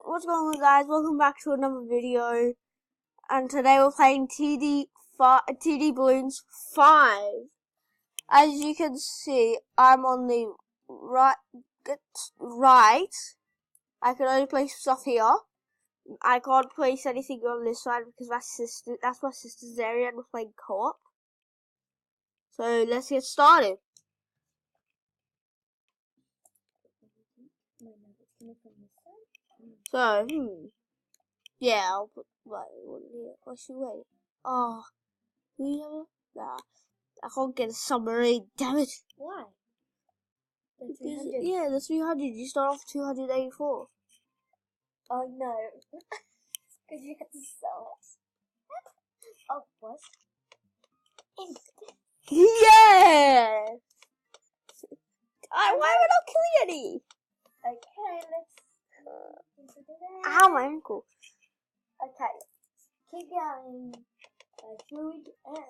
what's going on, guys? Welcome back to another video. And today we're playing TD Balloons 5. As you can see, I'm on the right. I can only place stuff here. I can't place anything on this side because that's my sister's area, and we're playing co-op. So let's get started. So, yeah, I'll put, what should we wait? Oh, nah, I can't get a submarine, damn it. Why? Yeah, the 300, you start off 284. Oh no, because you had to sell it. Oh, what? Yeah! Why am I not killing any? Okay, let's... Ow, my ankle. Okay, keep going. Food and...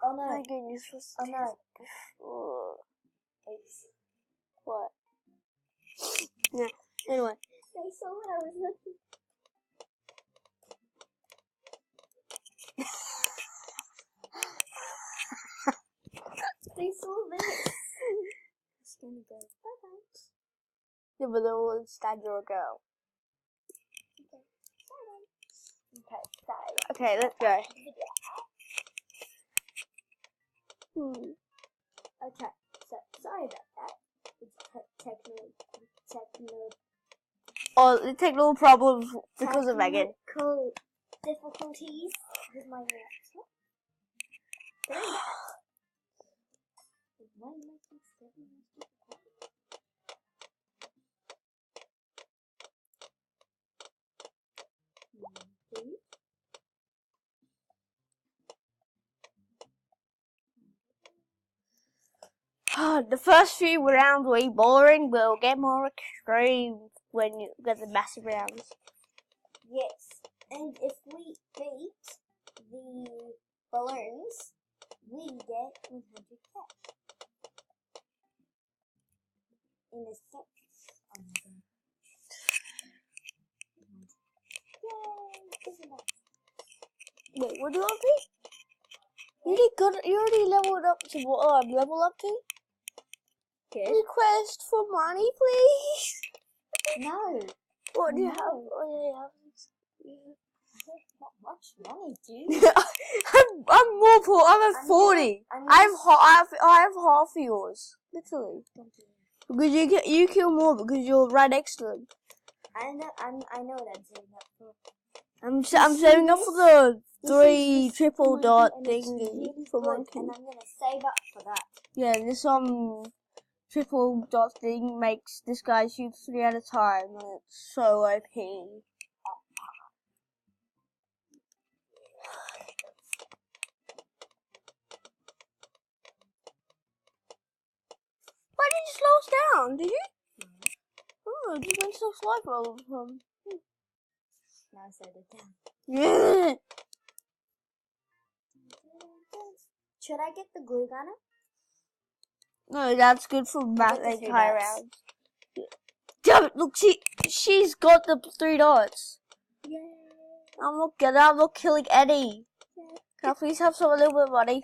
Oh no. My goodness, Oh no. It's... What? Yeah, anyway. They saw what I was looking. They saw this. It's gonna go. Bye-bye. Yeah, but they're all instead you're a girl. Okay. Bye-bye. Okay, sorry. Okay, let's go. Okay, so sorry about that. It's The technical problems because of Megan. Technical difficulties with my laptop. Why am I keep stepping on this? The first few rounds will be boring, but it'll get more extreme when you get the massive rounds. Yes, and if we beat the balloons, we get 100 cash. In a sec. Oh my god. Yay! Isn't that? Wait, what do I beat? You already leveled up to what I'm level up to? Good. Request for money, please. No. What do you have? Oh yeah, I have not much money, dude. I'm more poor. I'm at 40. I have half of yours, literally. Because you kill more because you're right next to them. I know what I'm saving up for. I'm saving up for the 3 triple dot thingy for monkey. And I'm gonna save up for that. Yeah, this triple dot thing makes this guy shoot 3 at a time, and it's so OP. Why did you slow us down? Did you? Oh, you went so slow for all of them. Now I slowed it down. Yeah. Should I get the glue gunner? No, that's good for making high dots. rounds. Damn it! Look, she's got the 3 dots. Yeah. I'm not killing Eddie. Can I please have a little bit of money?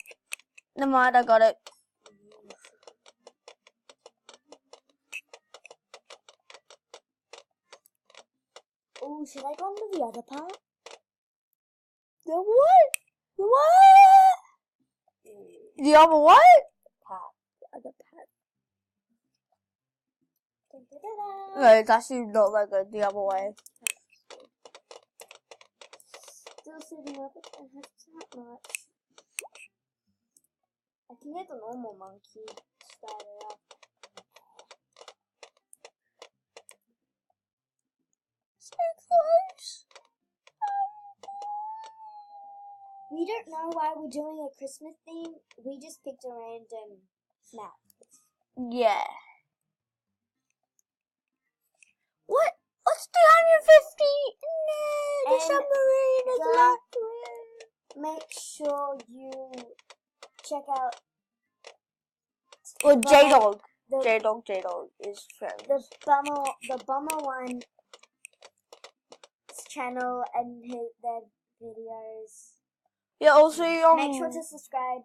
Never mind, I got it. Oh, should I go on to the other part? The what? The what? The other what? Part. The other part. No, it's actually not that good the other way. Still sitting up, I have that much. I can get the normal monkey started up. So close. We don't know why we're doing a Christmas theme. We just picked a random map. Yeah. What? Let's do make sure you check out Or J-Dog. the J-Dog is friends. the bummer one channel and their videos. Yeah, also Make sure to subscribe,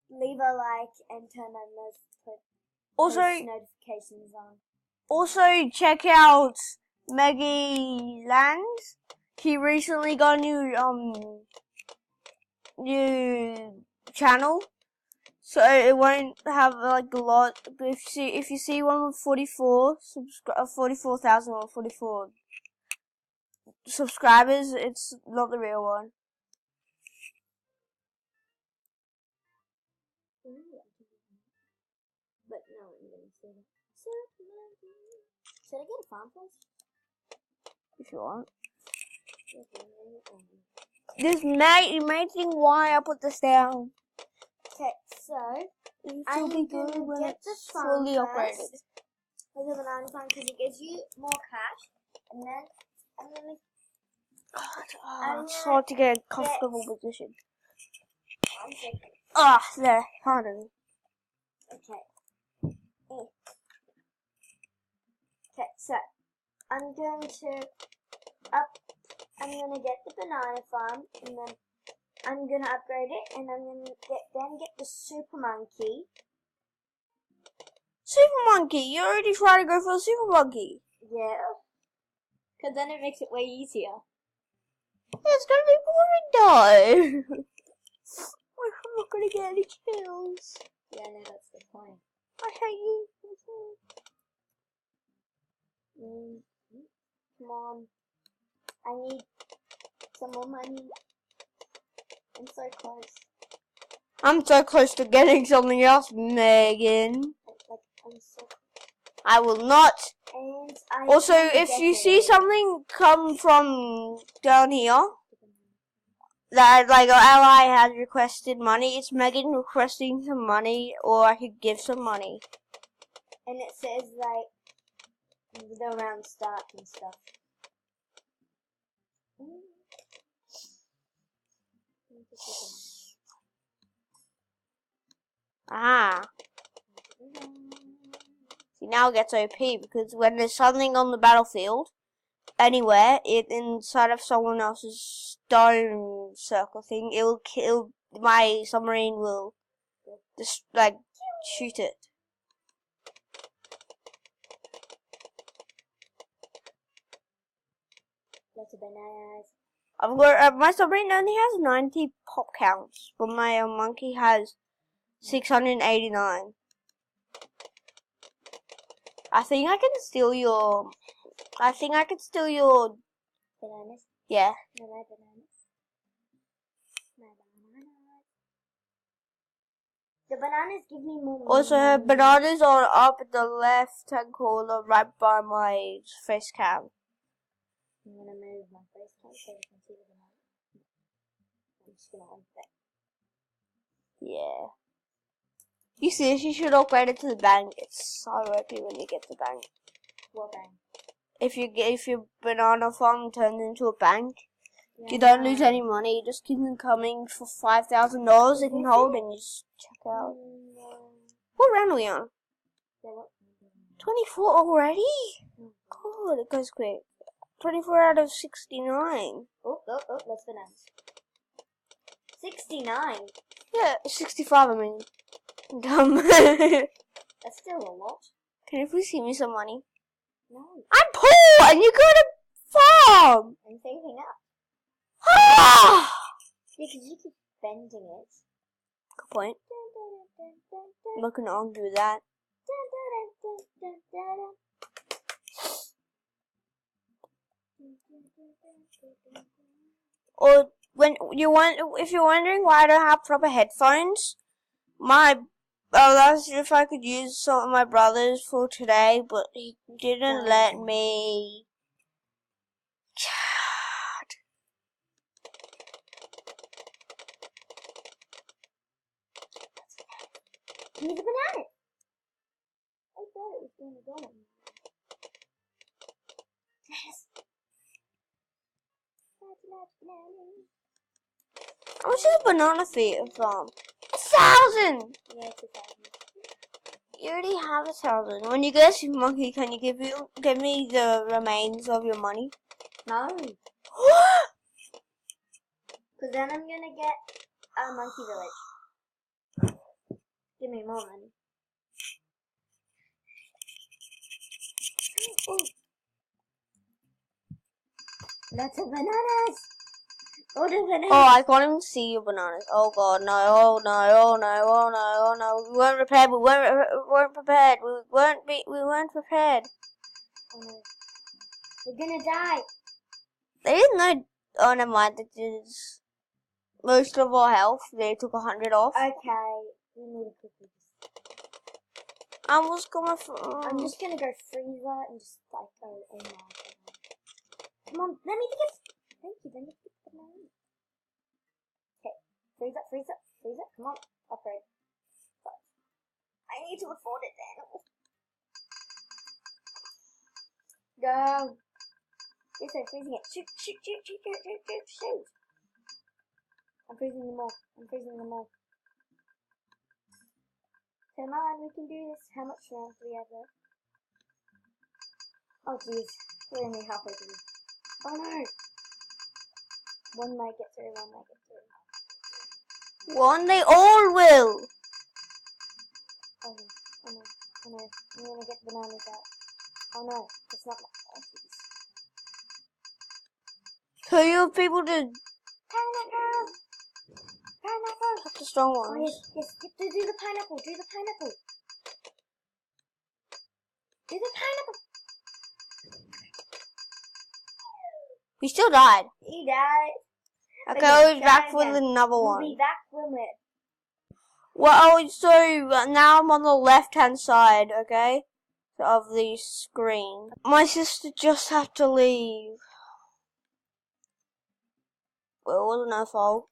leave a like, and turn on those notifications on. Also check out Maggie Land. He recently got a new channel, so it won't have like a lot. But if you see one with 44,000 or 44 subscribers, it's not the real one. But no, I'm gonna say that. Should I get a farm first? If you want. This may think why I put this down. Okay, so It'll be good when get the it's farm fully upgraded. With the banana farm because it gives you more cash, and then I'm gonna. It's hard to get a comfortable position. One second. There, finally. Okay. Okay, so I'm going to get the banana farm, and then I'm gonna upgrade it, and I'm gonna get the super monkey. Super Monkey, you already tried to go for the Super Monkey. Yeah. Because then it makes it way easier. It's gonna be boring though. I'm not gonna get any kills. Yeah, no, that's the point. I hate you. Come on. I need some more money. I'm so close. I'm so close to getting something else, Megan. I'm so close. I will not. And Also, if you see something come from down here, that like our ally has requested money, it's Megan requesting some money, or I could give some money. And it says like the round start and stuff. See, now it gets OP because when there's something on the battlefield, anywhere, inside of someone else's stone circle thing, it will kill. My submarine will just like shoot it. Lots of bananas. I've got my submarine only has 90 pop counts, but my monkey has 689. I think I can steal your. Bananas? Yeah. No, my bananas. My bananas. The bananas give me more money. Also, her bananas are up at the left-hand corner, right by my face cam. I'm gonna move my face cam so you can see the banana. I'm just gonna hold that. Yeah. You seriously should upgrade it to the bank. It's so OP when you get the bank. What bank? If your banana farm turns into a bank, you don't lose any money. You just keep them coming for $5,000 they can hold, and you just check out. What round are we on? 24 already? God, it goes quick. 24 out of 69. Oh, that's bananas. 69? Yeah, 65, I mean. Dumb. That's still a lot. Can you please give me some money? No. I'm poor and you got a farm! I'm saving up. Ah! Because you keep bending it. Good point. I'm not gonna argue with that. Or if you're wondering why I don't have proper headphones, that's if I could use some of my brother's for today, but he didn't let me. Give me the banana. I thought it was going to go. Yes. I'm much is a banana farm? 1,000! Yeah, it's 1,000. You already have 1,000. When you get a super monkey, can you give me the remains of your money? No. Because then I'm gonna get a monkey village. Give me more money. Ooh. Lots of bananas! Oh, the bananas! Oh, I can't even see your bananas. Oh god, no, oh no, oh no, oh no, oh no. We weren't prepared, we weren't prepared. We weren't prepared. Oh no. We're gonna die! They didn't know, oh never mind, that is most of our health. They took 100 off. Okay, we need to quickly I was gonna I'm just gonna go freezer and just like go, oh my god. Come on, let me get, thank you, let me get the money. Okay, freezer, come on, upgrade. I need to afford it then. Go. Yes, I'm freezing it. Shoot. I'm freezing them all. Come on, we can do this. How much rounds do we have left? Oh jeez, we're only halfway through. Oh no! One might get through. One, they all will. Oh no. I'm gonna get the bananas out. Oh no, it's not my fault. So you have people to Pineapple! the strong Oh ones. yes, do the pineapple. We still died. He died. Okay, we'll be back with another We'll one. be back when we're... Well, so now I'm on the left-hand side, okay, of the screen. My sister just had to leave. Well, it wasn't her fault.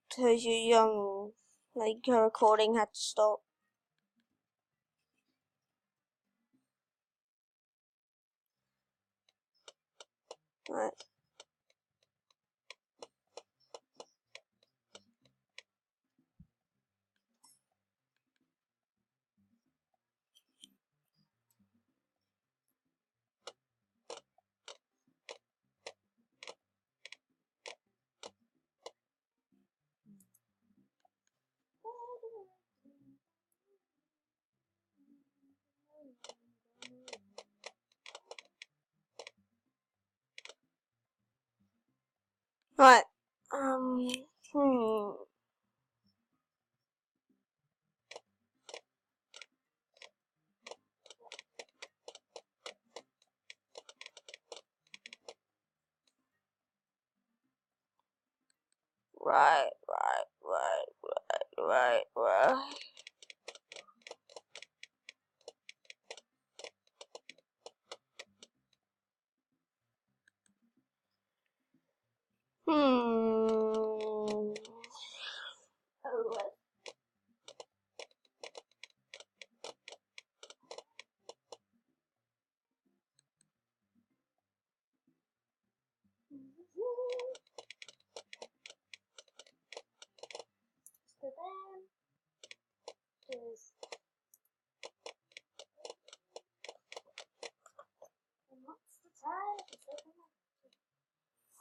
Because you're young, like her recording had to stop. Right. Right. Hmm. Right. Hmm. So then is what's the time?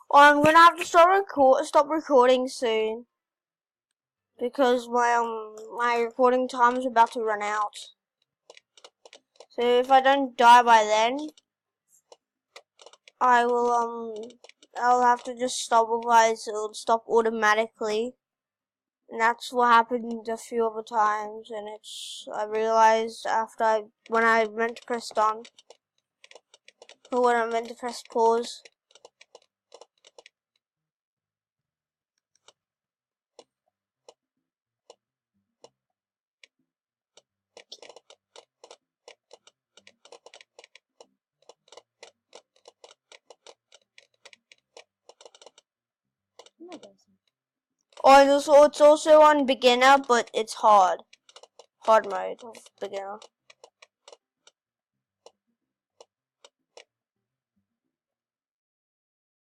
I'm gonna have to stop recording soon. Because my recording time is about to run out. So if I don't die by then, I'll have to just stop, otherwise it'll stop automatically. And that's what happened a few other times, and I realized when I meant to press done, or when I meant to press pause. Oh, and it's also on beginner, but it's hard mode of beginner.